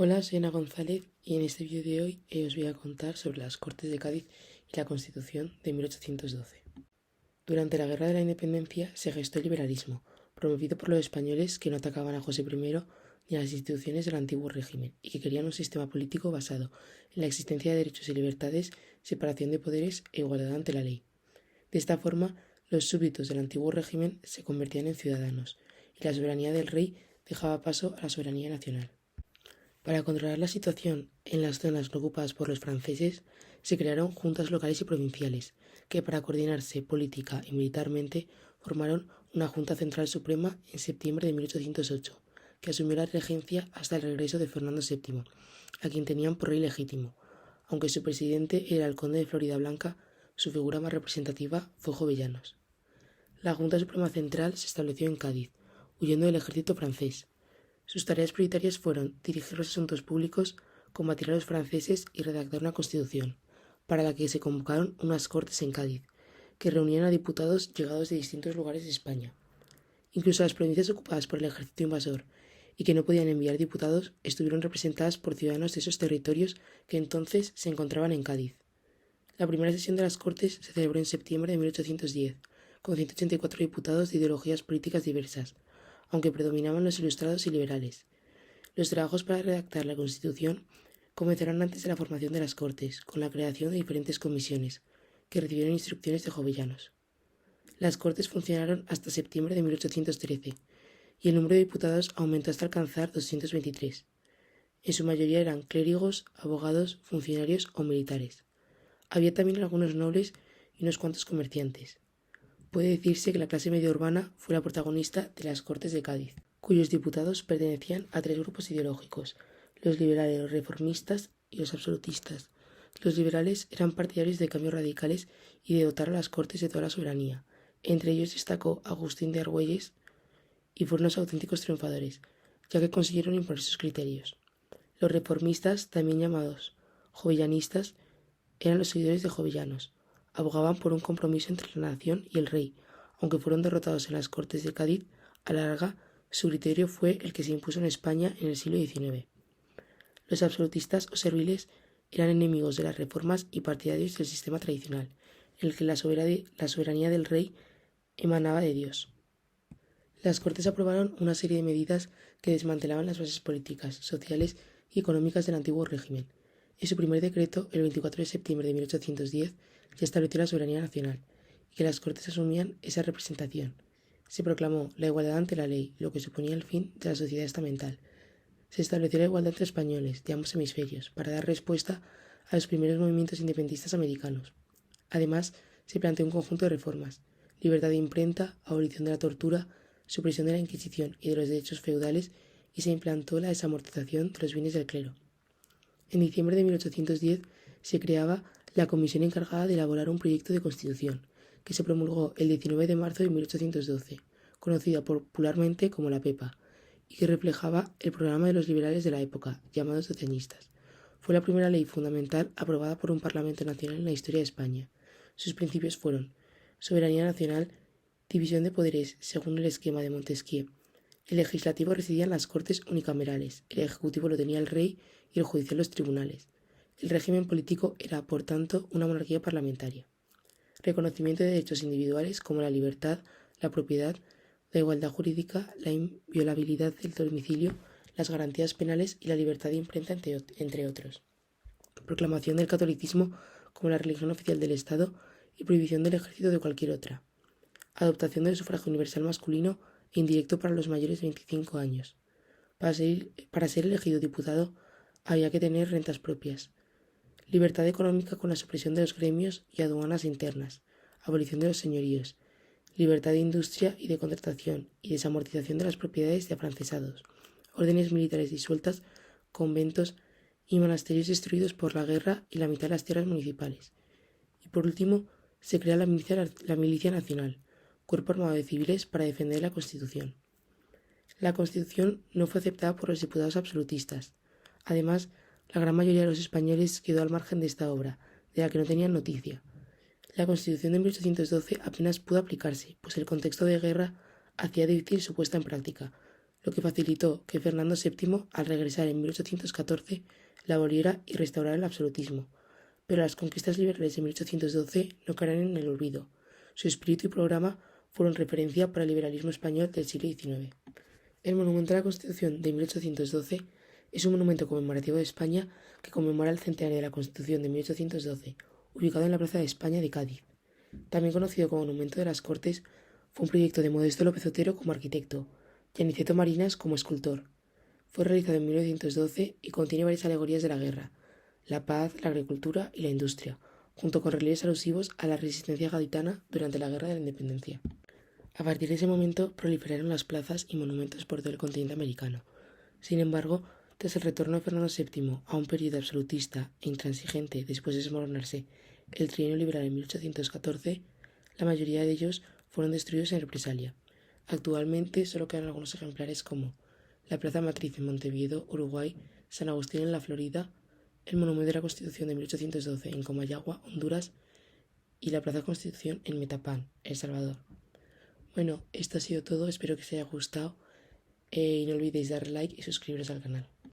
Hola, soy Ana González y en este vídeo de hoy os voy a contar sobre las Cortes de Cádiz y la Constitución de 1812. Durante la Guerra de la Independencia se gestó el liberalismo, promovido por los españoles que no atacaban a José I ni a las instituciones del antiguo régimen y que querían un sistema político basado en la existencia de derechos y libertades, separación de poderes e igualdad ante la ley. De esta forma, los súbditos del antiguo régimen se convertían en ciudadanos y la soberanía del rey dejaba paso a la soberanía nacional. Para controlar la situación en las zonas no ocupadas por los franceses, se crearon juntas locales y provinciales, que para coordinarse política y militarmente formaron una Junta Central Suprema en septiembre de 1808, que asumió la regencia hasta el regreso de Fernando VII, a quien tenían por rey legítimo. Aunque su presidente era el conde de Floridablanca, su figura más representativa fue Jovellanos. La Junta Suprema Central se estableció en Cádiz, huyendo del ejército francés. Sus tareas prioritarias fueron dirigir los asuntos públicos, combatir a los franceses y redactar una constitución, para la que se convocaron unas Cortes en Cádiz, que reunían a diputados llegados de distintos lugares de España. Incluso las provincias ocupadas por el ejército invasor y que no podían enviar diputados estuvieron representadas por ciudadanos de esos territorios que entonces se encontraban en Cádiz. La primera sesión de las Cortes se celebró en septiembre de 1810, con 184 diputados de ideologías políticas diversas, aunque predominaban los ilustrados y liberales. Los trabajos para redactar la Constitución comenzaron antes de la formación de las Cortes, con la creación de diferentes comisiones, que recibieron instrucciones de Jovellanos. Las Cortes funcionaron hasta septiembre de 1813, y el número de diputados aumentó hasta alcanzar 223. En su mayoría eran clérigos, abogados, funcionarios o militares. Había también algunos nobles y unos cuantos comerciantes. Puede decirse que la clase media urbana fue la protagonista de las Cortes de Cádiz, cuyos diputados pertenecían a tres grupos ideológicos: los liberales, los reformistas y los absolutistas. Los liberales eran partidarios de cambios radicales y de dotar a las Cortes de toda la soberanía. Entre ellos destacó Agustín de Argüelles y fueron los auténticos triunfadores, ya que consiguieron imponer sus criterios. Los reformistas, también llamados jovellanistas, eran los seguidores de Jovellanos. Abogaban por un compromiso entre la nación y el rey. Aunque fueron derrotados en las Cortes de Cádiz, a la larga su criterio fue el que se impuso en España en el siglo XIX. Los absolutistas o serviles eran enemigos de las reformas y partidarios del sistema tradicional, en el que la soberanía del rey emanaba de Dios. Las Cortes aprobaron una serie de medidas que desmantelaban las bases políticas, sociales y económicas del antiguo régimen. En su primer decreto, el 24 de septiembre de 1810, se estableció la soberanía nacional y que las Cortes asumían esa representación. Se proclamó la igualdad ante la ley, lo que suponía el fin de la sociedad estamental. Se estableció la igualdad entre españoles de ambos hemisferios para dar respuesta a los primeros movimientos independentistas americanos. Además, se planteó un conjunto de reformas: libertad de imprenta, abolición de la tortura, supresión de la Inquisición y de los derechos feudales, y se implantó la desamortización de los bienes del clero. En diciembre de 1810 se creaba la comisión encargada de elaborar un proyecto de constitución, que se promulgó el 19 de marzo de 1812, conocida popularmente como la Pepa, y que reflejaba el programa de los liberales de la época, llamados doceñistas. Fue la primera ley fundamental aprobada por un Parlamento nacional en la historia de España. Sus principios fueron soberanía nacional, división de poderes según el esquema de Montesquieu. El legislativo residía en las Cortes unicamerales, el ejecutivo lo tenía el rey y el judicial los tribunales. El régimen político era, por tanto, una monarquía parlamentaria. Reconocimiento de derechos individuales como la libertad, la propiedad, la igualdad jurídica, la inviolabilidad del domicilio, las garantías penales y la libertad de imprenta, entre otros. Proclamación del catolicismo como la religión oficial del Estado y prohibición del ejercicio de cualquier otra. Adoptación del sufragio universal masculino e indirecto para los mayores de 25 años. Para ser elegido diputado había que tener rentas propias. Libertad económica con la supresión de los gremios y aduanas internas. Abolición de los señoríos. Libertad de industria y de contratación y desamortización de las propiedades de afrancesados. Órdenes militares disueltas, conventos y monasterios destruidos por la guerra y la mitad de las tierras municipales. Y por último, se crea la Milicia Nacional, cuerpo armado de civiles para defender la Constitución. La Constitución no fue aceptada por los diputados absolutistas. Además, la gran mayoría de los españoles quedó al margen de esta obra, de la que no tenían noticia. La Constitución de 1812 apenas pudo aplicarse, pues el contexto de guerra hacía difícil su puesta en práctica. lo que facilitó que Fernando VII, al regresar en 1814, la aboliera y restaurara el absolutismo. Pero las conquistas liberales de 1812 no caerán en el olvido. Su espíritu y programa fueron referencia para el liberalismo español del siglo XIX. El Monumento a la Constitución de 1812 es un monumento conmemorativo de España que conmemora el centenario de la Constitución de 1812, ubicado en la Plaza de España de Cádiz. También conocido como Monumento de las Cortes, fue un proyecto de Modesto López Otero como arquitecto y Aniceto Marinas como escultor. Fue realizado en 1912 y contiene varias alegorías de la guerra, la paz, la agricultura y la industria, junto con relieves alusivos a la resistencia gaditana durante la Guerra de la Independencia. A partir de ese momento proliferaron las plazas y monumentos por todo el continente americano. Sin embargo, tras el retorno de Fernando VII a un periodo absolutista e intransigente después de desmoronarse el trienio liberal en 1814, la mayoría de ellos fueron destruidos en represalia. Actualmente solo quedan algunos ejemplares como la Plaza Matriz en Montevideo, Uruguay, San Agustín en la Florida, el Monumento de la Constitución de 1812 en Comayagua, Honduras, y la Plaza Constitución en Metapán, El Salvador. Bueno, esto ha sido todo, espero que os haya gustado y no olvidéis darle like y suscribiros al canal.